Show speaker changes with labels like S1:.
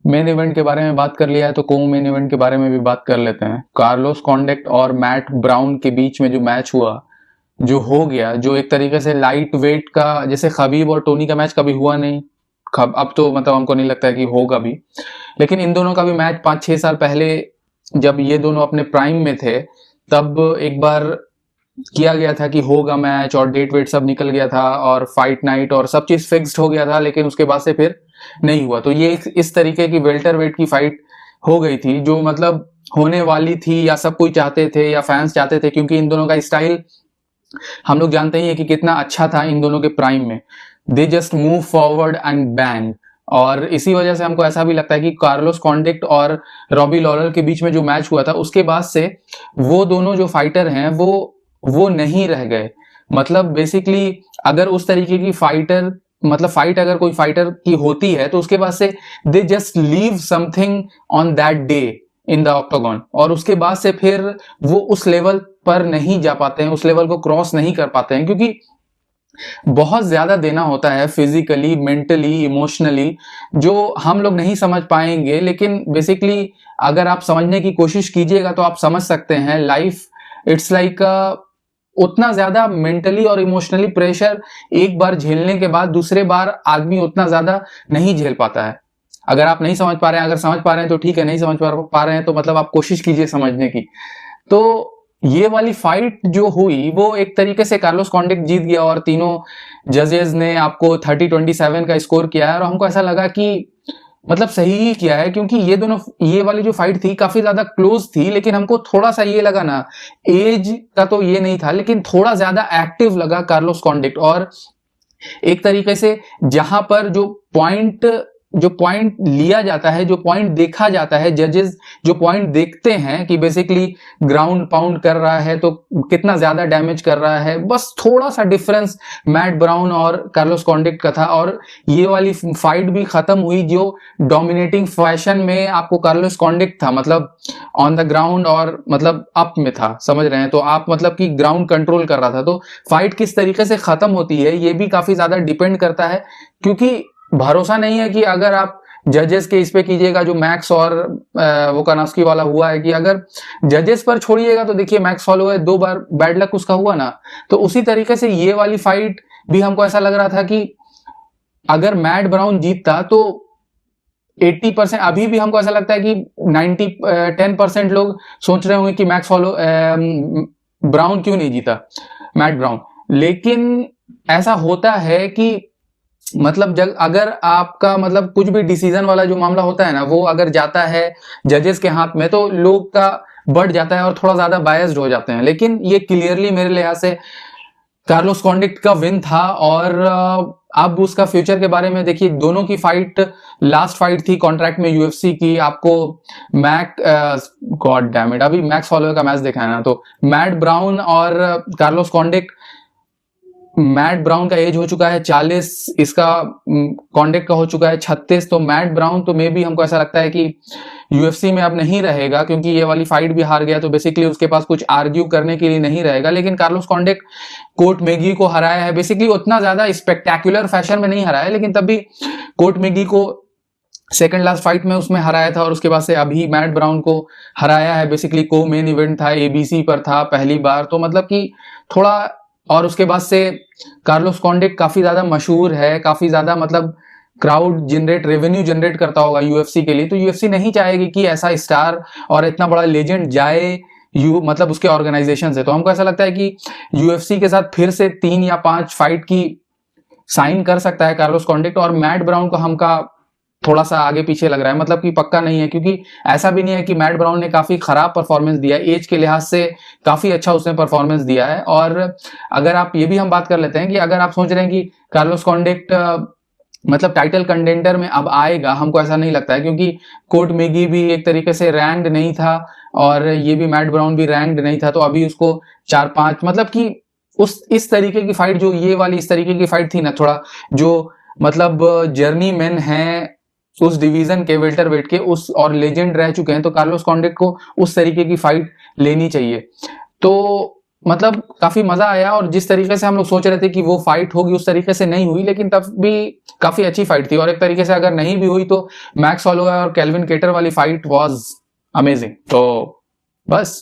S1: Main event के बारे में बात कर लिया है तो को मेन इवेंट के बारे में भी बात कर लेते हैं। कार्लोस कॉन्डेक्ट और मैट ब्राउन के बीच में जो मैच हुआ, जो हो गया, जो एक तरीके से लाइट वेट का, जैसे खबीब और टोनी का मैच कभी हुआ नहीं, अब तो मतलब हमको नहीं लगता है कि होगा भी, लेकिन इन दोनों का भी मैच 5-6 साल पहले जब ये दोनों अपने प्राइम में थे तब एक बार किया गया था कि होगा मैच, और डेट वेट सब निकल गया था और फाइट नाइट और सब चीज फिक्स्ड हो गया था, लेकिन उसके बाद से फिर नहीं हुआ। तो ये इस तरीके की वेल्टर वेट की फाइट हो गई थी जो मतलब होने वाली थी, या सब कोई चाहते थे या फैंस चाहते थे, क्योंकि इन दोनों का स्टाइल हम लोग जानते ही है कि कितना अच्छा था इन दोनों के प्राइम में। They just move forward and bang, और इसी वजह से हमको ऐसा भी लगता है कि कार्लोस कॉन्डिक्ट और रॉबी लॉरेल के बीच में जो मैच हुआ था उसके बाद से वो दोनों जो फाइटर हैं वो नहीं रह गए। मतलब बेसिकली अगर उस तरीके की फाइटर, मतलब फाइट अगर कोई फाइटर की होती है तो उसके बाद से they just leave something on that day in the octagon, और उसके बाद से फिर वो उस लेवल पर नहीं जा पाते हैं, उस लेवल को क्रॉस नहीं कर पाते हैं, क्योंकि बहुत ज्यादा देना होता है फिजिकली, मेंटली, इमोशनली, जो हम लोग नहीं समझ पाएंगे। लेकिन बेसिकली अगर आप समझने की कोशिश कीजिएगा तो आप समझ सकते हैं। लाइफ इट्स लाइक उतना ज्यादा मेंटली और इमोशनली प्रेशर एक बार झेलने के बाद दूसरे बार आदमी उतना ज्यादा नहीं झेल पाता है। अगर आप नहीं समझ पा रहे हैं, अगर समझ पा रहे हैं तो ठीक है, नहीं समझ पा रहे हैं तो मतलब आप कोशिश कीजिए समझने की। तो ये वाली फाइट जो हुई वो एक तरीके से कार्लोस कॉन्डिक्ट जीत गया, और तीनों जजेस ने आपको 30-27 का स्कोर किया है, और हमको ऐसा लगा कि मतलब सही ही किया है, क्योंकि ये वाली जो फाइट थी काफी ज्यादा क्लोज थी। लेकिन हमको थोड़ा सा ये लगा ना, एज का तो ये नहीं था, लेकिन थोड़ा ज्यादा एक्टिव लगा कार्लोस कॉन्डिक्ट। और एक तरीके से जहां पर जो पॉइंट लिया जाता है, जो पॉइंट देखा जाता है, जजेस जो पॉइंट देखते हैं कि बेसिकली ग्राउंड पाउंड कर रहा है तो कितना ज्यादा डैमेज कर रहा है, बस थोड़ा सा डिफरेंस मैट ब्राउन और कार्लोस कॉन्डिक्ट का था। और ये वाली फाइट भी खत्म हुई जो डोमिनेटिंग फैशन में आपको कार्लोस कॉन्डिक्ट था, मतलब ऑन द ग्राउंड और मतलब अप में था, समझ रहे हैं, तो आप मतलब कि ग्राउंड कंट्रोल कर रहा था। तो फाइट किस तरीके से खत्म होती है ये भी काफी ज्यादा डिपेंड करता है, क्योंकि भरोसा नहीं है कि अगर आप जजेस के इस पे कीजिएगा, जो मैक्स और वो कानास्की वाला हुआ है, कि अगर जजेस पर छोड़िएगा तो देखिए मैक्स हॉलोवे 2 बार बैड लक उसका हुआ ना, तो उसी तरीके से ये वाली फाइट भी हमको ऐसा लग रहा था कि अगर मैट ब्राउन जीतता तो 80%, अभी भी हमको ऐसा लगता है कि 10% लोग सोच रहे होंगे कि मैक्स हॉलो ब्राउन क्यों नहीं जीता, मैट ब्राउन। लेकिन ऐसा होता है कि मतलब जब अगर आपका मतलब कुछ भी डिसीजन वाला जो मामला होता है ना, वो अगर जाता है जजेस के हाथ में तो लोग का बढ़ जाता है और थोड़ा ज्यादा बायस्ड हो जाते हैं। लेकिन ये क्लियरली मेरे लिहाज से कार्लोस कॉन्डिक्ट का विन था। और अब उसका फ्यूचर के बारे में देखिए, दोनों की फाइट लास्ट फाइट थी कॉन्ट्रैक्ट में यूएफसी की। आपको गॉड डैम इट, अभी मैक्स हॉलोवे का मैच देखा है ना, तो मैट ब्राउन और कार्लोस कॉन्डिक्ट, मैट ब्राउन का एज हो चुका है 40, इसका कॉन्डिक्ट का हो चुका है 36। तो मैट ब्राउन तो मे भी हमको ऐसा लगता है कि यूएफसी में अब नहीं रहेगा, क्योंकि ये वाली फाइट भी हार गया, तो बेसिकली उसके पास कुछ आर्ग्यू करने के लिए नहीं रहेगा। लेकिन कार्लोस कॉन्डिक्ट कोर्ट मैगी को हराया है, बेसिकली उतना ज्यादा स्पेक्टेकुलर फैशन में नहीं हराया, लेकिन तब भी कोर्ट मैगी को सेकंड लास्ट फाइट में उसमें हराया था, और उसके बाद से अभी मैट ब्राउन को हराया है। बेसिकली को मेन इवेंट था, एबीसी पर था पहली बार, तो मतलब कि थोड़ा, और उसके बाद से कार्लोस कॉन्डिक्ट काफी ज्यादा मशहूर है, काफी ज्यादा मतलब क्राउड जनरेट, रेवेन्यू जनरेट करता होगा यूएफसी के लिए, तो यूएफसी नहीं चाहेगी कि ऐसा स्टार और इतना बड़ा लेजेंड जाए मतलब उसके ऑर्गेनाइजेशन से। तो हमको ऐसा लगता है कि यूएफसी के साथ फिर से 3 या 5 फाइट की साइन कर सकता है कार्लोस कॉन्डिक्ट। और मैट ब्राउन को हमका थोड़ा सा आगे पीछे लग रहा है, मतलब कि पक्का नहीं है, क्योंकि ऐसा भी नहीं है कि मैट ब्राउन ने काफी खराब परफॉर्मेंस दिया है, एज के लिहाज से काफी अच्छा उसने परफॉर्मेंस दिया है। और अगर आप ये भी हम बात कर लेते हैं कि अगर आप सोच रहे हैं कि कार्लोस कॉन्डिक्ट मतलब टाइटल कंटेंडर में अब आएगा, हमको ऐसा नहीं लगता है, क्योंकि कोर्ट मैगी भी एक तरीके से रैंक्ड नहीं था और ये भी मैट ब्राउन भी रैंक्ड नहीं था, तो अभी उसको 4-5 मतलब कि इस तरीके की फाइट, जो ये वाली इस तरीके की फाइट थी ना, थोड़ा जो मतलब जर्नी मैन है उस डिवीजन के वेल्टर वेट के, उस और लेजेंड रह चुके हैं, तो कार्लोस कॉन्डिक्ट को उस तरीके की फाइट लेनी चाहिए। तो मतलब काफी मजा आया, और जिस तरीके से हम लोग सोच रहे थे कि वो फाइट होगी उस तरीके से नहीं हुई, लेकिन तब भी काफी अच्छी फाइट थी। और एक तरीके से अगर नहीं भी हुई तो मैक्स होलोवे और केल्विन केटर वाली फाइट वाज अमेजिंग। तो बस